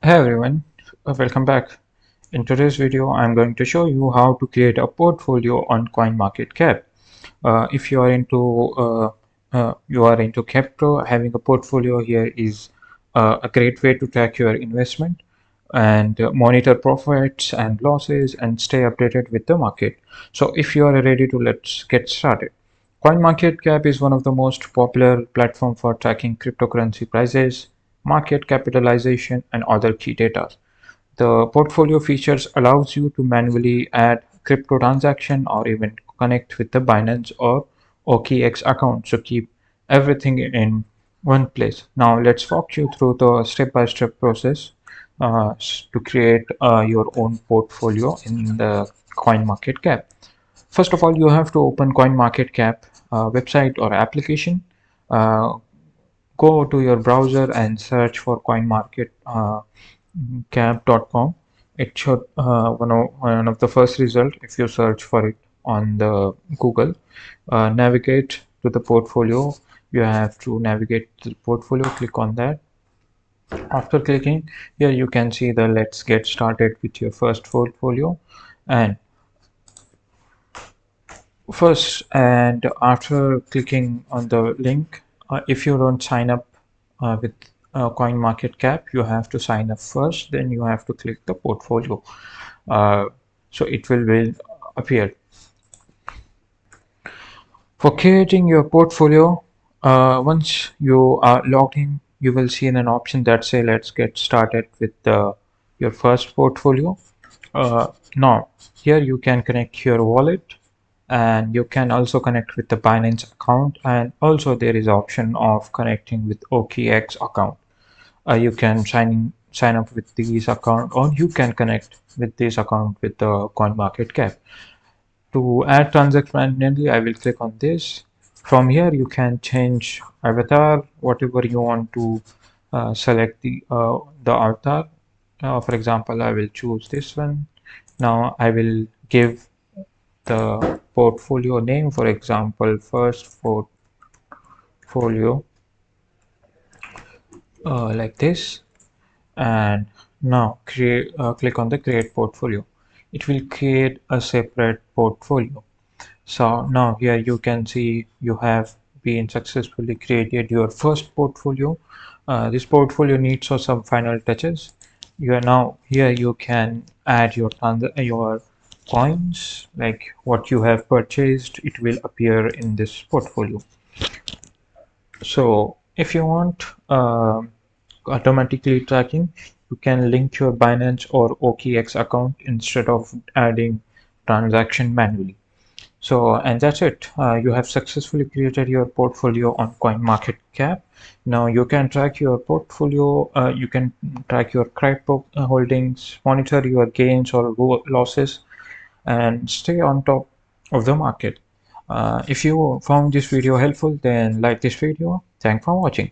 Hey everyone, welcome back. In today's video, I'm going to show you how to create a portfolio on Coinmarketcap. If you are into crypto, having a portfolio here is a great way to track your investment and monitor profits and losses and stay updated with the market. So if you are ready to, let's get started. CoinMarketCap is one of the most popular platform for tracking cryptocurrency prices, market capitalization, and other key data. The portfolio features allows you to manually add crypto transaction or even connect with the Binance or OKX account to keep everything in one place. Now let's walk you through the step-by-step process to create your own portfolio in the CoinMarketCap. First of all, you have to open CoinMarketCap website or application. Uh, Go to your browser and search for coinmarketcap.com. It should one of the first result if you search for it on the Google. Navigate to the portfolio. You have to navigate to the portfolio. Click on that. After clicking here, you can see the let's get started with your first portfolio. And after clicking on the link, if you don't sign up with CoinMarketCap, you have to sign up first, then you have to click the portfolio. Uh, so it will appear. For creating your portfolio, once you are logged in, you will see an option that say let's get started with your first portfolio. Now, here you can connect your wallet and you can also connect with the Binance account, and also there is option of connecting with OKX account. You can sign up with these account, or you can connect with this account with the CoinMarketCap. To add transaction manually, I will click on this. From here, you can change avatar, whatever you want to select the avatar. For example, I will choose this one. Now I will give the portfolio name, for example, first portfolio, like this. And now click on the create portfolio. It will create a separate portfolio. So now here you can see you have been successfully created your first portfolio. This portfolio needs some final touches. You are now here you can add your coins, like what you have purchased. It will appear in this portfolio. So if you want automatically tracking, you can link your Binance or OKX account instead of adding transaction manually. So, and that's it. You have successfully created your portfolio on CoinMarketCap. Now you can track your portfolio. You can track your crypto holdings, monitor your gains or losses, and stay on top of the market. If you found this video helpful, then like this video. Thanks for watching.